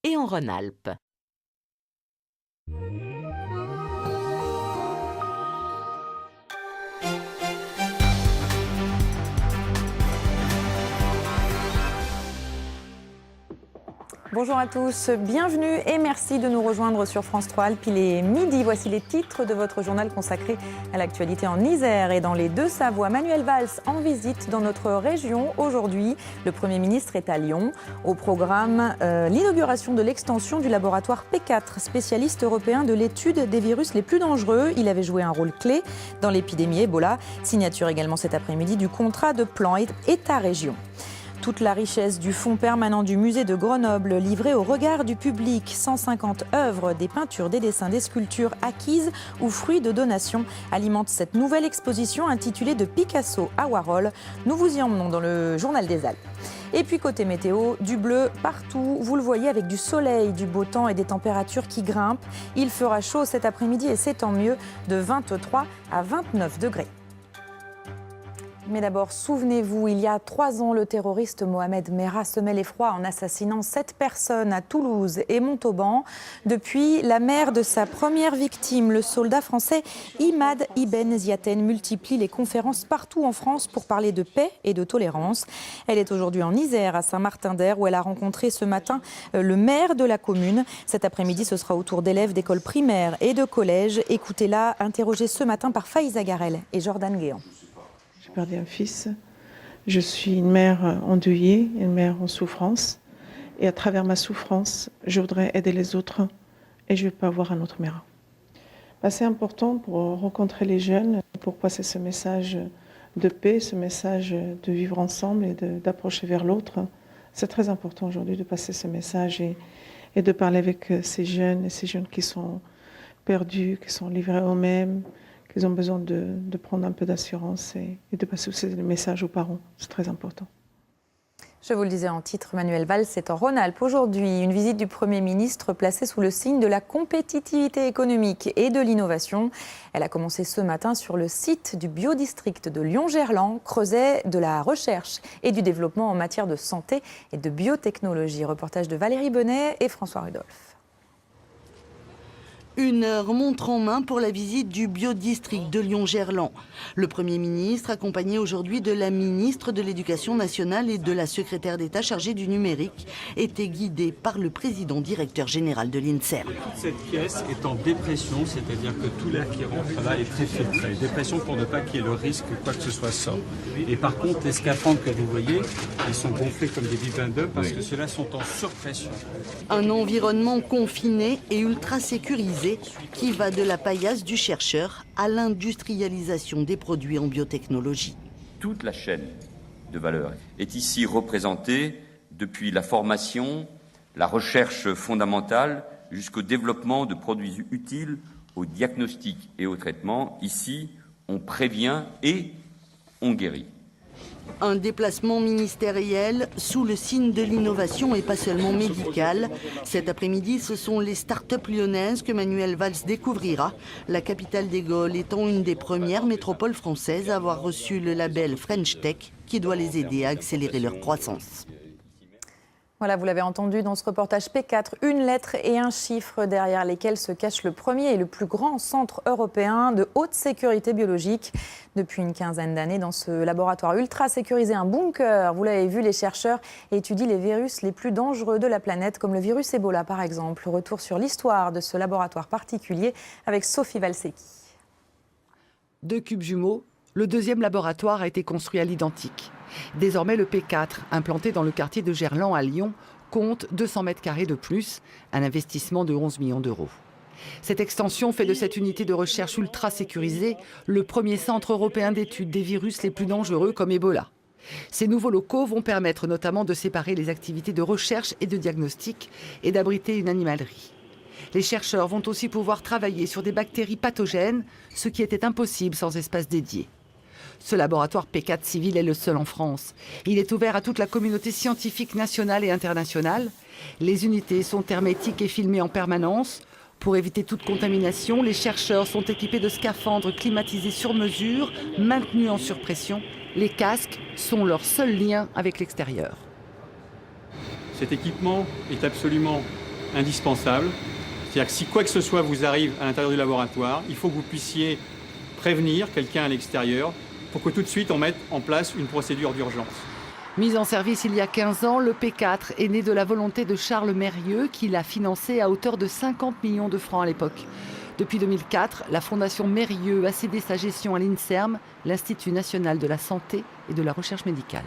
et en Rhône-Alpes. Bonjour à tous, bienvenue et merci de nous rejoindre sur France 3 Alpes. Il est midi, voici les titres de votre journal consacré à l'actualité en Isère et dans les Deux-Savoies. Manuel Valls en visite dans notre région aujourd'hui. Le Premier ministre est à Lyon. Au programme, l'inauguration de l'extension du laboratoire P4, spécialiste européen de l'étude des virus les plus dangereux. Il avait joué un rôle clé dans l'épidémie Ebola. Signature également cet après-midi du contrat de plan État-région. Toute la richesse du fonds permanent du musée de Grenoble livrée au regard du public. 150 œuvres, des peintures, des dessins, des sculptures acquises ou fruits de donations alimentent cette nouvelle exposition intitulée De Picasso à Warhol. Nous vous y emmenons dans le Journal des Alpes. Et puis côté météo, du bleu partout, vous le voyez avec du soleil, du beau temps et des températures qui grimpent. Il fera chaud cet après-midi et c'est tant mieux, de 23 à 29 degrés. Mais d'abord, souvenez-vous, il y a 3 ans, le terroriste Mohamed Merah semait l'effroi en assassinant 7 personnes à Toulouse et Montauban. Depuis, la mère de sa première victime, le soldat français Imad Ibn Ziaten, multiplie les conférences partout en France pour parler de paix et de tolérance. Elle est aujourd'hui en Isère, à Saint-Martin-d'Air, où elle a rencontré ce matin le maire de la commune. Cet après-midi, ce sera au tour d'élèves d'écoles primaires et de collèges. Écoutez-la, interrogée ce matin par Faïza Garel et Jordan Guéant. J'ai perdu un fils. Je suis une mère endeuillée, une mère en souffrance. Et à travers ma souffrance, je voudrais aider les autres et je ne veux pas avoir un autre Merah. C'est important pour rencontrer les jeunes, pour passer ce message de paix, ce message de vivre ensemble et d'approcher vers l'autre. C'est très important aujourd'hui de passer ce message et de parler avec ces jeunes qui sont perdus, qui sont livrés eux-mêmes. Ils ont besoin de prendre un peu d'assurance et de passer aussi le message aux parents. C'est très important. Je vous le disais en titre, Manuel Valls est en Rhône-Alpes aujourd'hui. Une visite du Premier ministre placée sous le signe de la compétitivité économique et de l'innovation. Elle a commencé ce matin sur le site du biodistrict de Lyon-Gerland, creuset de la recherche et du développement en matière de santé et de biotechnologie. Reportage de Valérie Benet et François Rudolph. 1 heure montre en main pour la visite du biodistrict de Lyon-Gerland. Le Premier ministre, accompagné aujourd'hui de la ministre de l'Éducation nationale et de la secrétaire d'État chargée du numérique, était guidé par le président directeur général de l'INSERM. Toute cette pièce est en dépression, c'est-à-dire que tout l'air qui rentre là est très filtré. Dépression pour ne pas qu'il y ait le risque que quoi que ce soit sorte. Et par contre, les scaphandres que vous voyez, ils sont gonflés comme des vipins d'œufs parce que ceux-là sont en surpression. Un environnement confiné et ultra sécurisé qui va de la paillasse du chercheur à l'industrialisation des produits en biotechnologie. Toute la chaîne de valeur est ici représentée depuis la formation, la recherche fondamentale jusqu'au développement de produits utiles au diagnostic et au traitement. Ici, on prévient et on guérit. Un déplacement ministériel sous le signe de l'innovation et pas seulement médicale. Cet après-midi, ce sont les start-up lyonnaises que Manuel Valls découvrira. La capitale des Gaules étant une des premières métropoles françaises à avoir reçu le label French Tech qui doit les aider à accélérer leur croissance. Voilà, vous l'avez entendu dans ce reportage P4, une lettre et un chiffre derrière lesquels se cache le premier et le plus grand centre européen de haute sécurité biologique. Depuis une quinzaine d'années, dans ce laboratoire ultra sécurisé, un bunker, vous l'avez vu, les chercheurs étudient les virus les plus dangereux de la planète, comme le virus Ebola par exemple. Retour sur l'histoire de ce laboratoire particulier avec Sophie Valsecki. 2 cubes jumeaux, le deuxième laboratoire a été construit à l'identique. Désormais, le P4, implanté dans le quartier de Gerland à Lyon, compte 200 mètres carrés de plus, un investissement de 11 millions d'euros. Cette extension fait de cette unité de recherche ultra sécurisée le premier centre européen d'études des virus les plus dangereux comme Ebola. Ces nouveaux locaux vont permettre notamment de séparer les activités de recherche et de diagnostic et d'abriter une animalerie. Les chercheurs vont aussi pouvoir travailler sur des bactéries pathogènes, ce qui était impossible sans espace dédié. Ce laboratoire P4 civil est le seul en France. Il est ouvert à toute la communauté scientifique nationale et internationale. Les unités sont hermétiques et filmées en permanence. Pour éviter toute contamination, les chercheurs sont équipés de scaphandres climatisés sur mesure, maintenus en surpression. Les casques sont leur seul lien avec l'extérieur. Cet équipement est absolument indispensable. C'est-à-dire que si quoi que ce soit vous arrive à l'intérieur du laboratoire, il faut que vous puissiez prévenir quelqu'un à l'extérieur pour que tout de suite on mette en place une procédure d'urgence. Mis en service il y a 15 ans, le P4 est né de la volonté de Charles Mérieux qui l'a financé à hauteur de 50 millions de francs à l'époque. Depuis 2004, la Fondation Mérieux a cédé sa gestion à l'INSERM, l'Institut national de la santé et de la recherche médicale.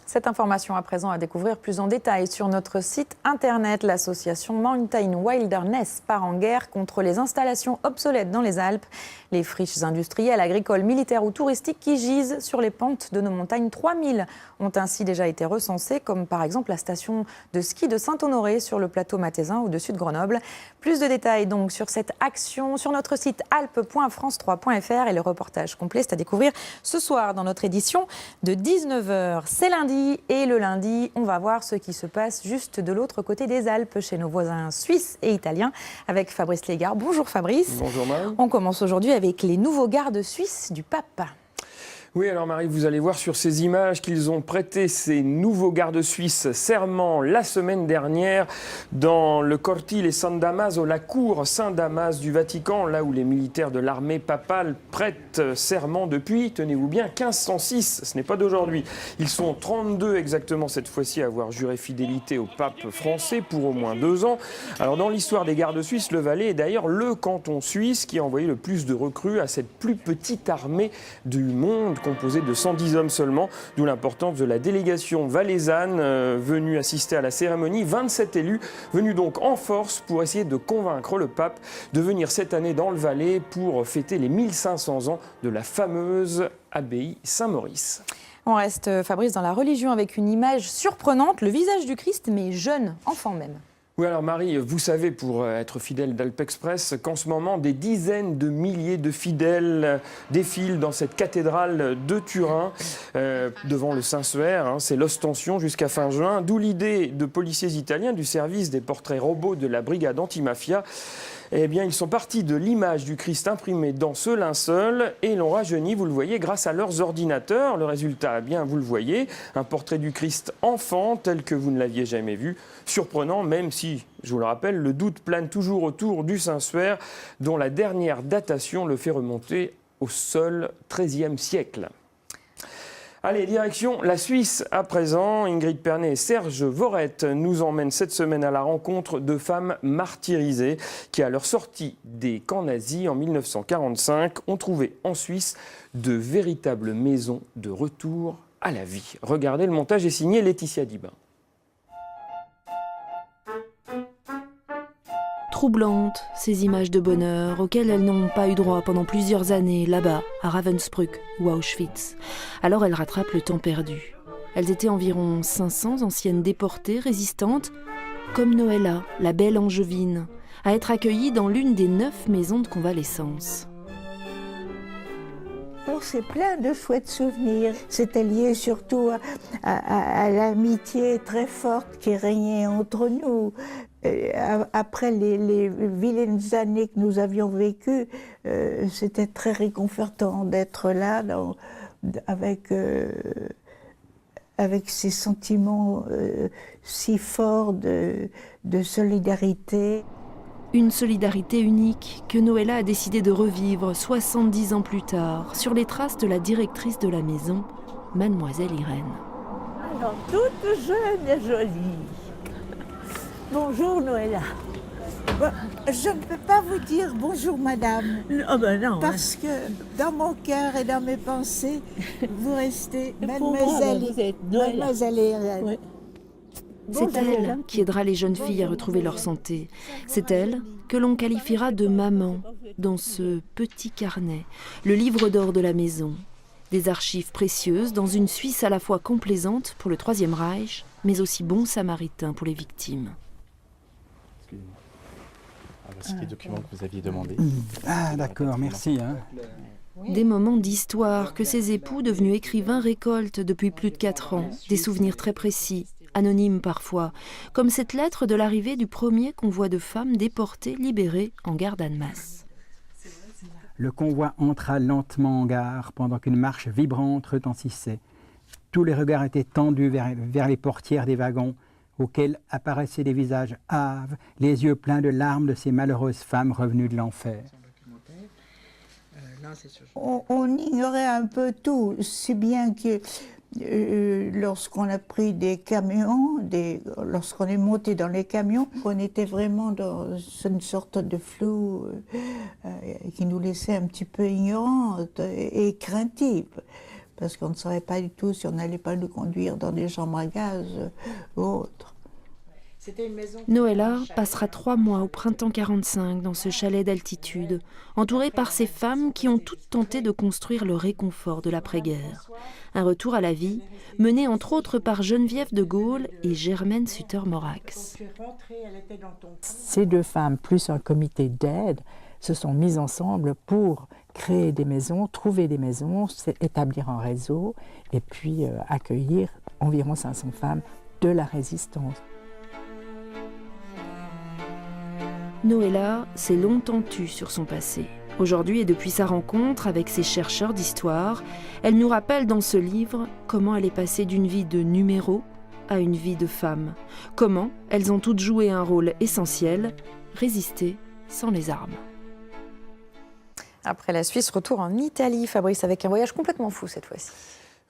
Cette information à présent à découvrir plus en détail sur notre site internet. L'association Mountain Wilderness part en guerre contre les installations obsolètes dans les Alpes. Les friches industrielles, agricoles, militaires ou touristiques qui gisent sur les pentes de nos montagnes. 3000 ont ainsi déjà été recensées, comme par exemple la station de ski de Saint-Honoré sur le plateau mathésin au-dessus de Grenoble. Plus de détails donc sur cette action sur notre site alpes.france3.fr et le reportage complet c'est à découvrir ce soir dans notre édition de 19h. C'est lundi et le lundi, on va voir ce qui se passe juste de l'autre côté des Alpes chez nos voisins suisses et italiens avec Fabrice Légard. Bonjour Fabrice. Bonjour Marie. On commence aujourd'hui avec les nouveaux gardes suisses du pape. Oui, alors Marie, vous allez voir sur ces images qu'ils ont prêté ces nouveaux gardes suisses serment la semaine dernière dans le Cortile San Damaso, la cour Saint-Damas du Vatican, là où les militaires de l'armée papale prêtent serment depuis, tenez-vous bien, 1506, ce n'est pas d'aujourd'hui. Ils sont 32 exactement cette fois-ci à avoir juré fidélité au pape français pour au moins 2 ans. Alors dans l'histoire des gardes suisses, le Valais est d'ailleurs le canton suisse qui a envoyé le plus de recrues à cette plus petite armée du monde, composé de 110 hommes seulement, d'où l'importance de la délégation valaisanne venue assister à la cérémonie. 27 élus venus donc en force pour essayer de convaincre le pape de venir cette année dans le Valais pour fêter les 1500 ans de la fameuse abbaye Saint-Maurice. On reste, Fabrice, dans la religion avec une image surprenante, le visage du Christ, mais jeune, enfant même. Oui, alors Marie, vous savez, pour être fidèle d'Alp Express, qu'en ce moment, des dizaines de milliers de fidèles défilent dans cette cathédrale de Turin, devant le Saint-Suaire. C'est l'ostension jusqu'à fin juin, d'où l'idée de policiers italiens du service des portraits robots de la brigade antimafia. Eh bien, ils sont partis de l'image du Christ imprimée dans ce linceul et l'ont rajeuni, vous le voyez, grâce à leurs ordinateurs. Le résultat, eh bien, vous le voyez, un portrait du Christ enfant tel que vous ne l'aviez jamais vu. Surprenant, même si, je vous le rappelle, le doute plane toujours autour du Saint-Suaire, dont la dernière datation le fait remonter au seul XIIIe siècle. Allez, direction la Suisse à présent. Ingrid Pernet et Serge Vorette nous emmènent cette semaine à la rencontre de femmes martyrisées qui, à leur sortie des camps nazis en 1945, ont trouvé en Suisse de véritables maisons de retour à la vie. Regardez, le montage est signé Laetitia Dibin. Troublantes, ces images de bonheur auxquelles elles n'ont pas eu droit pendant plusieurs années là-bas, à Ravensbrück ou à Auschwitz. Alors elles rattrapent le temps perdu. Elles étaient environ 500 anciennes déportées résistantes, comme Noëlla, la belle angevine, à être accueillies dans l'une des 9 maisons de convalescence. C'est plein de chouettes souvenirs. C'était lié surtout à l'amitié très forte qui régnait entre nous. Après les vilaines années que nous avions vécues, c'était très réconfortant d'être là avec ces sentiments si forts de solidarité. Une solidarité unique que Noëlla a décidé de revivre 70 ans plus tard, sur les traces de la directrice de la maison, Mademoiselle Irène. Alors, toute jeune et jolie. Bonjour Noëlla. Bon, je ne peux pas vous dire bonjour madame, non, parce que dans mon cœur et dans mes pensées, vous restez Mademoiselle Irène. Oui. C'est elle qui aidera les jeunes filles à retrouver leur santé. C'est elle que l'on qualifiera de maman dans ce petit carnet, le livre d'or de la maison. Des archives précieuses dans une Suisse à la fois complaisante pour le Troisième Reich, mais aussi bon samaritain pour les victimes. Voici les documents que vous aviez demandés. Ah d'accord, merci. Des moments d'histoire que ces époux devenus écrivains récoltent depuis plus de 4 ans. Des souvenirs très précis, anonymes parfois, comme cette lettre de l'arrivée du premier convoi de femmes déportées, libérées en gare d'Annemasse. Le convoi entra lentement en gare pendant qu'une marche vibrante retentissait. Tous les regards étaient tendus vers les portières des wagons auxquels apparaissaient des visages hâves, les yeux pleins de larmes de ces malheureuses femmes revenues de l'enfer. On ignorait un peu tout, si bien que lorsqu'on a pris des camions, lorsqu'on est monté dans les camions, on était vraiment dans une sorte de flou qui nous laissait un petit peu ignorantes et craintives, parce qu'on ne savait pas du tout si on n'allait pas nous conduire dans des chambres à gaz ou autres. Noëlla passera 3 mois au printemps 45 dans ce chalet d'altitude, entourée par ces femmes qui ont toutes tenté de construire le réconfort de l'après-guerre. Un retour à la vie, mené entre autres par Geneviève de Gaulle et Germaine Sutter-Morax. Ces 2 femmes, plus un comité d'aide, se sont mises ensemble pour créer des maisons, trouver des maisons, établir un réseau et puis accueillir environ 500 femmes de la résistance. Noëlla s'est longtemps tue sur son passé. Aujourd'hui et depuis sa rencontre avec ces chercheurs d'histoire, elle nous rappelle dans ce livre comment elle est passée d'une vie de numéro à une vie de femme. Comment elles ont toutes joué un rôle essentiel, résister sans les armes. Après la Suisse, retour en Italie, Fabrice, avec un voyage complètement fou cette fois-ci.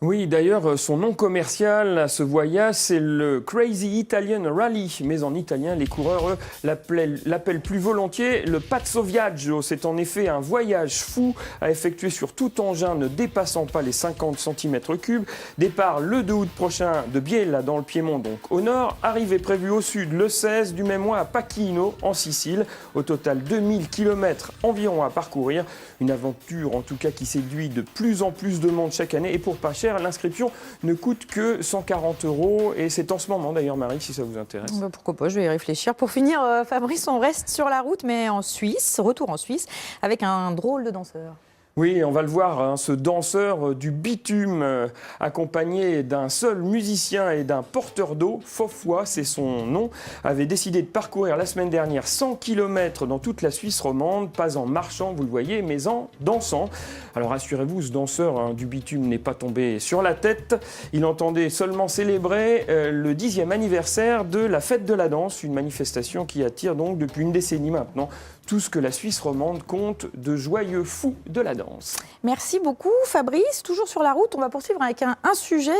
Oui, d'ailleurs, son nom commercial à ce voyage, c'est le Crazy Italian Rally. Mais en italien, les coureurs, eux, l'appellent plus volontiers le Pazzo Viaggio. C'est en effet un voyage fou à effectuer sur tout engin ne dépassant pas les 50 cm3. Départ le 2 août prochain de Biella, dans le Piémont, donc au nord. Arrivée prévue au sud le 16 du même mois à Pachino, en Sicile. Au total, 2000 km environ à parcourir. Une aventure, en tout cas, qui séduit de plus en plus de monde chaque année. Et pour pas cher, l'inscription ne coûte que 140 € et c'est en ce moment d'ailleurs, Marie, si ça vous intéresse. Pourquoi pas, je vais y réfléchir. Pour finir, Fabrice, on reste sur la route, mais en Suisse, retour en Suisse, avec un drôle de danseur. Oui, on va le voir, hein, ce danseur du bitume, accompagné d'un seul musicien et d'un porteur d'eau, Fofwa, c'est son nom, avait décidé de parcourir la semaine dernière 100 km dans toute la Suisse romande, pas en marchant, vous le voyez, mais en dansant. Alors rassurez-vous, ce danseur du bitume n'est pas tombé sur la tête. Il entendait seulement célébrer le 10e anniversaire de la fête de la danse, une manifestation qui attire donc depuis une décennie maintenant tout ce que la Suisse romande compte de joyeux fous de la danse. Merci beaucoup Fabrice. Toujours sur la route, on va poursuivre avec un sujet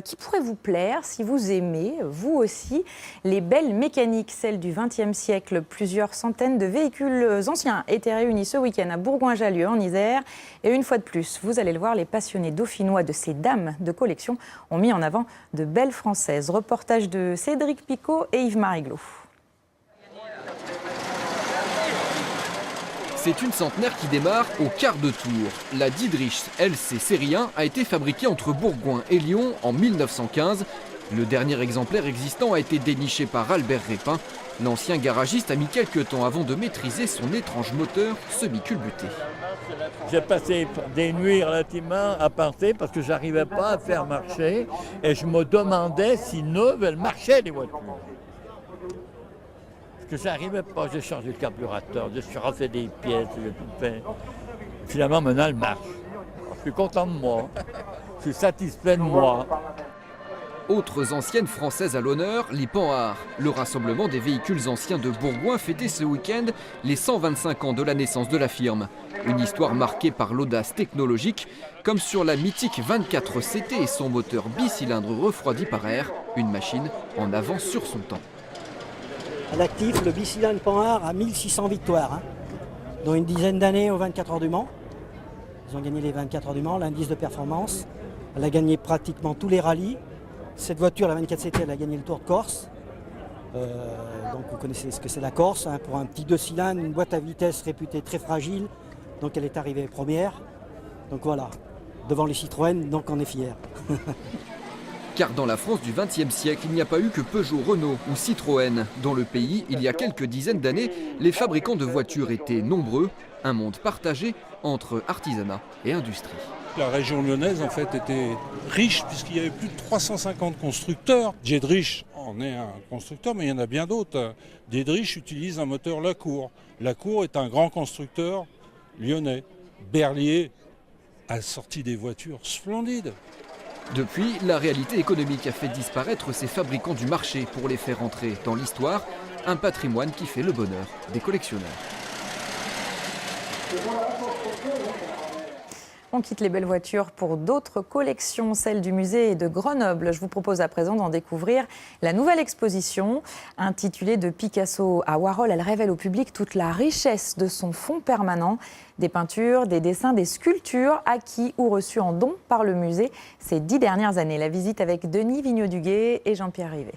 qui pourrait vous plaire si vous aimez, vous aussi, les belles mécaniques, celles du XXe siècle. Plusieurs centaines de véhicules anciens étaient réunis ce week-end à Bourgoin-Jallieu en Isère. Et une fois de plus, vous allez le voir, les passionnés dauphinois de ces dames de collection ont mis en avant de belles françaises. Reportage de Cédric Picot et Yves-Marie Glos. C'est une centenaire qui démarre au quart de tour. La Dietrich LC Série 1 a été fabriquée entre Bourgoin et Lyon en 1915. Le dernier exemplaire existant a été déniché par Albert Répin. L'ancien garagiste a mis quelques temps avant de maîtriser son étrange moteur semi-culbuté. J'ai passé des nuits relativement apartées parce que je n'arrivais pas à faire marcher et je me demandais si neuves elles marchaient les voitures. Que j'arrivais pas, j'ai changé le carburateur, je suis refait des pièces, j'ai tout fait. Finalement, maintenant, elle marche. Je suis content de moi, je suis satisfait de moi. Autres anciennes françaises à l'honneur, les Panhard. Le rassemblement des véhicules anciens de Bourgoin fêtait ce week-end les 125 ans de la naissance de la firme. Une histoire marquée par l'audace technologique, comme sur la mythique 24 CT et son moteur bicylindre refroidi par air, une machine en avance sur son temps. À l'actif, le bicylindre Panhard a 1600 victoires, dont une dizaine d'années aux 24 heures du Mans. Ils ont gagné les 24 heures du Mans, l'indice de performance. Elle a gagné pratiquement tous les rallyes. Cette voiture, la 24 CT, elle a gagné le Tour de Corse. Donc vous connaissez ce que c'est la Corse, pour un petit 2 cylindres, une boîte à vitesse réputée très fragile. Donc elle est arrivée première. Donc voilà, devant les Citroën, donc on est fiers. Car dans la France du XXe siècle, il n'y a pas eu que Peugeot, Renault ou Citroën. Dans le pays, il y a quelques dizaines d'années, les fabricants de voitures étaient nombreux, un monde partagé entre artisanat et industrie. La région lyonnaise, en fait, était riche puisqu'il y avait plus de 350 constructeurs. Dietrich en est un constructeur, mais il y en a bien d'autres. Dietrich utilise un moteur Lacour. Lacour est un grand constructeur lyonnais. Berlier a sorti des voitures splendides. Depuis, la réalité économique a fait disparaître ces fabricants du marché pour les faire entrer dans l'histoire, un patrimoine qui fait le bonheur des collectionneurs. On quitte les belles voitures pour d'autres collections, celles du musée de Grenoble. Je vous propose à présent d'en découvrir la nouvelle exposition intitulée « De Picasso à Warhol ». Elle révèle au public toute la richesse de son fonds permanent. Des peintures, des dessins, des sculptures acquis ou reçus en don par le musée ces 10 dernières années. La visite avec Denis Vigneaud-Duguet et Jean-Pierre Rivet.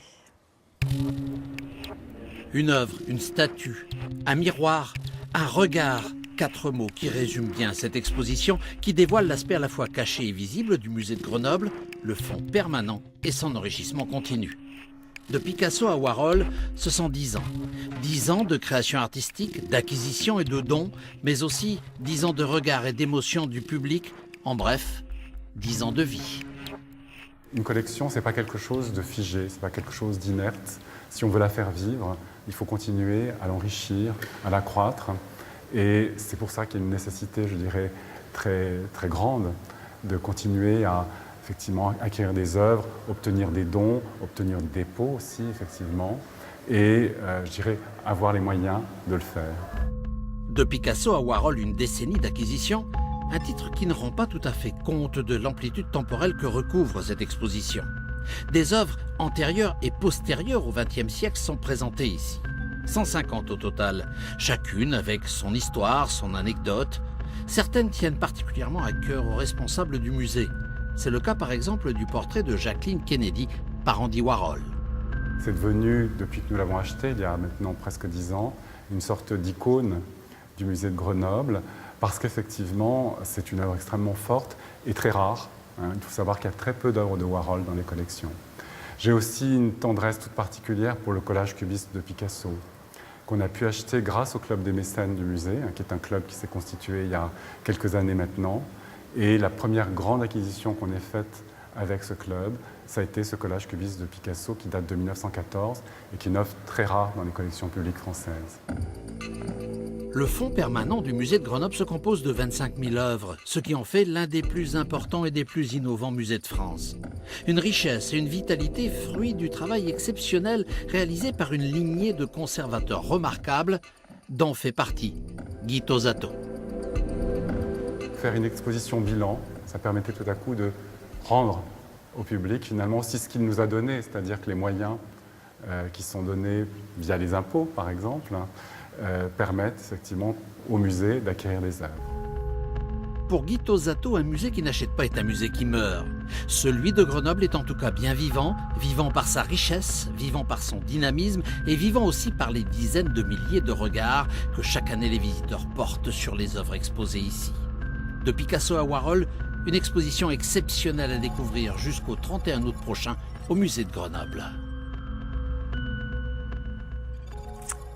Une œuvre, une statue, un miroir, un regard. 4 mots qui résument bien cette exposition qui dévoile l'aspect à la fois caché et visible du musée de Grenoble, le fonds permanent et son enrichissement continu. De Picasso à Warhol, ce sont 10 ans. 10 ans de création artistique, d'acquisition et de dons, mais aussi 10 ans de regard et d'émotion du public, en bref, 10 ans de vie. Une collection, ce n'est pas quelque chose de figé, ce n'est pas quelque chose d'inerte. Si on veut la faire vivre, il faut continuer à l'enrichir, à l'accroître. Et c'est pour ça qu'il y a une nécessité, je dirais, très, très grande de continuer à effectivement acquérir des œuvres, obtenir des dons, obtenir des dépôts aussi, effectivement, et je dirais avoir les moyens de le faire. De Picasso à Warhol, une décennie d'acquisition, un titre qui ne rend pas tout à fait compte de l'amplitude temporelle que recouvre cette exposition. Des œuvres antérieures et postérieures au XXe siècle sont présentées ici. 150 au total, chacune avec son histoire, son anecdote. Certaines tiennent particulièrement à cœur aux responsables du musée. C'est le cas par exemple du portrait de Jacqueline Kennedy par Andy Warhol. C'est devenu, depuis que nous l'avons acheté, il y a maintenant presque 10 ans, une sorte d'icône du musée de Grenoble, parce qu'effectivement, c'est une œuvre extrêmement forte et très rare. Il faut savoir qu'il y a très peu d'œuvres de Warhol dans les collections. J'ai aussi une tendresse toute particulière pour le collage cubiste de Picasso, qu'on a pu acheter grâce au Club des mécènes du musée, qui est un club qui s'est constitué il y a quelques années maintenant. Et la première grande acquisition qu'on ait faite avec ce club, ça a été ce collage cubiste de Picasso qui date de 1914 et qui est une œuvre très rare dans les collections publiques françaises. Le fonds permanent du musée de Grenoble se compose de 25 000 œuvres, ce qui en fait l'un des plus importants et des plus innovants musées de France. Une richesse et une vitalité fruit du travail exceptionnel réalisé par une lignée de conservateurs remarquables, dont fait partie Guy Tosato. Faire une exposition bilan, ça permettait tout à coup de rendre au public finalement aussi ce qu'il nous a donné, c'est-à-dire que les moyens qui sont donnés via les impôts par exemple, permettent effectivement au musée d'acquérir des œuvres. Pour Guy Tosato, un musée qui n'achète pas est un musée qui meurt. Celui de Grenoble est en tout cas bien vivant, vivant par sa richesse, vivant par son dynamisme et vivant aussi par les dizaines de milliers de regards que chaque année les visiteurs portent sur les œuvres exposées ici. De Picasso à Warhol, une exposition exceptionnelle à découvrir jusqu'au 31 août prochain au musée de Grenoble.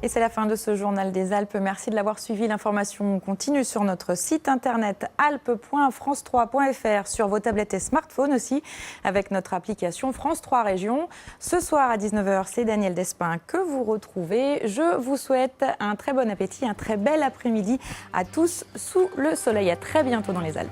Et c'est la fin de ce journal des Alpes. Merci de l'avoir suivi. L'information continue sur notre site internet alpes.france3.fr, sur vos tablettes et smartphones aussi, avec notre application France 3 Régions. Ce soir à 19h, c'est Daniel Despin que vous retrouvez. Je vous souhaite un très bon appétit, un très bel après-midi à tous sous le soleil. À très bientôt dans les Alpes.